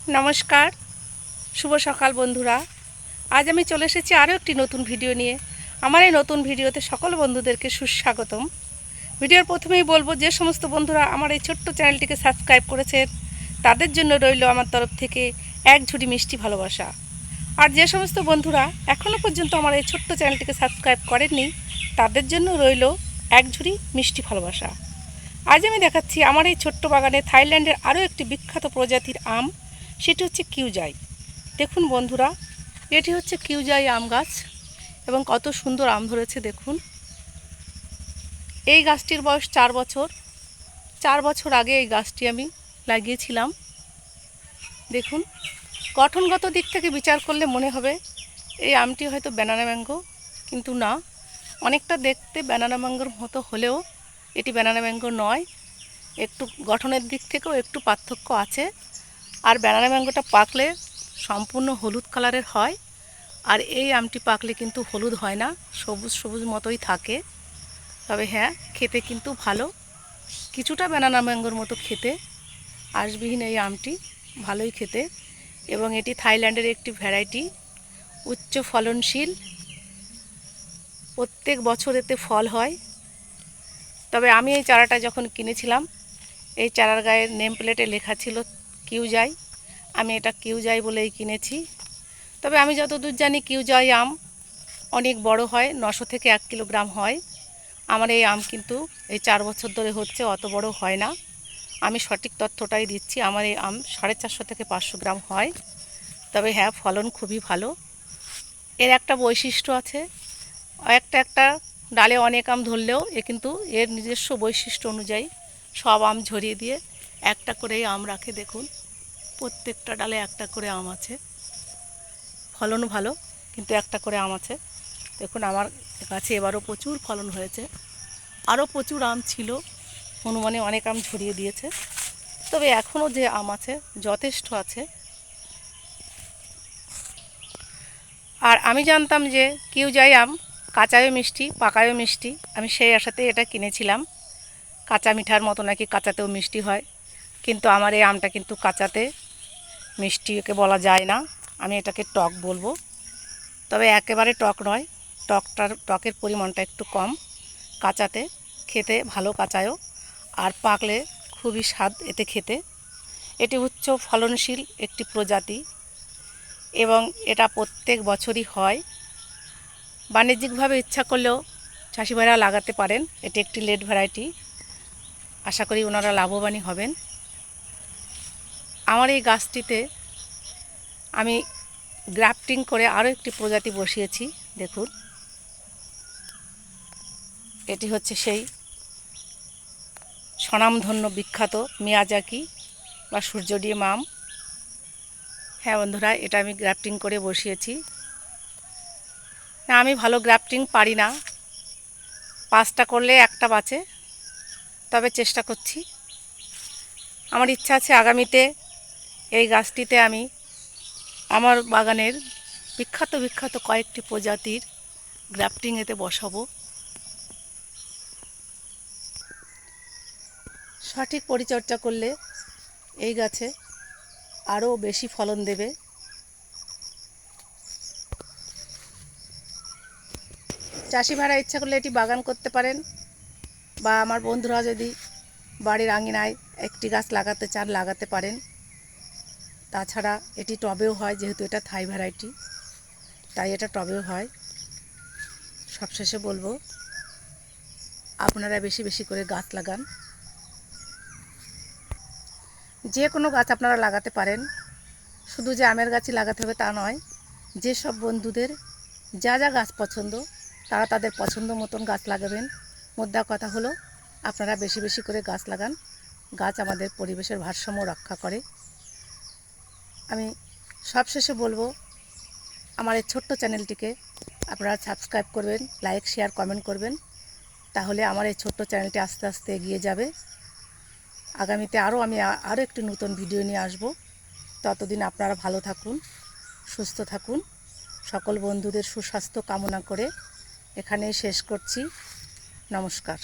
নমস্কার, শুভ সকাল বন্ধুরা। আজ আমি চলে এসেছি আরও একটি নতুন ভিডিও নিয়ে। আমার এই নতুন ভিডিওতে সকল বন্ধুদেরকে সুস্বাগতম। ভিডিওর প্রথমেই বলবো, যে সমস্ত বন্ধুরা আমার এই ছোট্ট চ্যানেলটিকে সাবস্ক্রাইব করেছেন তাদের জন্য রইল আমার তরফ থেকে এক ঝুড়ি মিষ্টি ভালোবাসা। আর যে সমস্ত বন্ধুরা এখনও পর্যন্ত আমার এই ছোট্ট চ্যানেলটিকে সাবস্ক্রাইব করেননি তাদের জন্য রইল এক ঝুড়ি মিষ্টি ভালোবাসা। আজ আমি দেখাচ্ছি আমার এই ছোট্ট বাগানে থাইল্যান্ডের আরও একটি বিখ্যাত প্রজাতির আম, সেটি হচ্ছে কিউজাই। দেখুন বন্ধুরা, এটি হচ্ছে কিউজাই আম গাছ এবং কত সুন্দর আম ধরেছে দেখুন। এই গাছটির বয়স 4 বছর। 4 বছর আগে এই গাছটি আমি লাগিয়েছিলাম। দেখুন, গঠনগত দিক থেকে বিচার করলে মনে হবে এই আমটি হয়তো ব্যানানা ম্যাঙ্গো, কিন্তু না, অনেকটা দেখতে ব্যানানা ম্যাঙ্গোর মতো হলেও এটি ব্যানানা ম্যাঙ্গো নয়। একটু গঠনের দিক থেকেও একটু পার্থক্য আছে। আর ব্যানানা ম্যাঙ্গোটা পাকলে সম্পূর্ণ হলুদ কালারের হয়, আর এই আমটি পাকলে কিন্তু হলুদ হয় না, সবুজ সবুজ মতোই থাকে। তবে হ্যাঁ, খেতে কিন্তু ভালো, কিছুটা ব্যানানা ম্যাঙ্গোর মতো খেতে। আঁশবিহীন এই আমটি ভালোই খেতে, এবং এটি থাইল্যান্ডের একটি ভ্যারাইটি, উচ্চ ফলনশীল। প্রত্যেক বছর এতে ফল হয়। তবে আমি এই চারাটা যখন কিনেছিলাম, এই চারার গায়ের নেম প্লেটে লেখা ছিল কিউজাই। আমি এটা কিউজাই বলেই কিনেছি। তবে আমি যতদূর জানি কিউজাই আম অনেক বড় হয়, 900 থেকে 1 কিলোগ্রাম হয়। আমার এই আম কিন্তু এই 4 বছর ধরে হচ্ছে, অত বড় হয় না। আমি সঠিক তথ্যটাই দিচ্ছি, আমার এই আম 450 থেকে 500 গ্রাম হয়। তবে হ্যাঁ, ফলন খুবই ভালো। এর একটা বৈশিষ্ট্য আছে, একটা একটা ডালে অনেক আম ধরলেও এ কিন্তু এর নিজস্ব বৈশিষ্ট্য অনুযায়ী সব আম ঝরিয়ে দিয়ে একটা করেই আম রাখে। দেখুন, প্রত্যেকটা ডালে একটা করে আম আছে। ফলন ভালো, কিন্তু একটা করে আম আছে। দেখুন, আমার গাছে এবারও প্রচুর ফলন হয়েছে, আরও প্রচুর আম ছিল, হনুমানে অনেক আম ঝরিয়ে দিয়েছে। তবে এখনও যে আম আছে যথেষ্ট আছে। আর আমি জানতাম যে কিউজাই আম কাঁচায়ও মিষ্টি, পাকায়ও মিষ্টি। আমি সেই আশাতে এটা কিনেছিলাম, কাঁচা মিঠার মতো নাকি কাঁচাতেও মিষ্টি হয়। কিন্তু আমার এই আমটা কিন্তু কাঁচাতে মিষ্টি একে বলা যায় না, আমি এটাকে টক বলবো। তবে একেবারে টক নয়, টকের পরিমাণটা একটু কম কাঁচাতে। খেতে ভালো কাঁচায়ও, আর পাকলে খুবই স্বাদ এতে খেতে। এটি উচ্চ ফলনশীল একটি প্রজাতি এবং এটা প্রত্যেক বছরই হয়। বাণিজ্যিকভাবে ইচ্ছা করলেও চাষি ভাইরা লাগাতে পারেন। এটি একটি লেট ভ্যারাইটি, আশা করি ওনারা লাভবানই হবেন। আমার এই গাছটিতে আমি গ্রাফটিং করে আরও একটি প্রজাতি বসিয়েছি। দেখুন, এটি হচ্ছে সেই স্বনামধন্য বিখ্যাত মিয়াজাকি বা সূর্যডিম আম। হ্যাঁ বন্ধুরা, এটা আমি গ্রাফটিং করে বসিয়েছি। না, আমি ভালো গ্রাফটিং পারি না, 5টা করলে একটা বাঁচে, তবে চেষ্টা করছি। আমার ইচ্ছা আছে আগামীতে এই গাছটিতে আমি আমার বাগানের বিখ্যাত বিখ্যাত কয়েকটি প্রজাতির গ্রাফটিং এতে বসাবো। সঠিক পরিচর্যা করলে এই গাছে আরও বেশি ফলন দেবে। চাষি ভাইরা ইচ্ছা করলে এটি বাগান করতে পারেন, বা আমার বন্ধুরা যদি বাড়ির আঙিনায় একটি গাছ লাগাতে চান লাগাতে পারেন। তাছাড়া এটি টবেও হয়, যেহেতু এটা থাই ভ্যারাইটি, তাই এটা টবেও হয়। সবশেষে বলবো, আপনারা বেশি বেশি করে গাছ লাগান। যে কোনো গাছ আপনারা লাগাতে পারেন, শুধু যে আমের গাছই লাগাতে হবে তা নয়। যেসব বন্ধুদের যা যা গাছ পছন্দ তারা তাদের পছন্দ মতন গাছ লাগাবেন। মোদ্দা কথা হলো, আপনারা বেশি বেশি করে গাছ লাগান। গাছ আমাদের পরিবেশের ভারসাম্য রক্ষা করে। আমি সবশেষে বলবো, আমার এই ছোট্ট চ্যানেলটিকে আপনারা সাবস্ক্রাইব করবেন, লাইক শেয়ার কমেন্ট করবেন। তাহলে আমার এই ছোট্ট চ্যানেলটি আস্তে আস্তে এগিয়ে যাবে। আগামীতে আমি আরও একটি নতুন ভিডিও নিয়ে আসব। ততদিন আপনারা ভালো থাকুন, সুস্থ থাকুন। সকল বন্ধুদের সুস্বাস্থ্য কামনা করে এখানেই শেষ করছি। নমস্কার।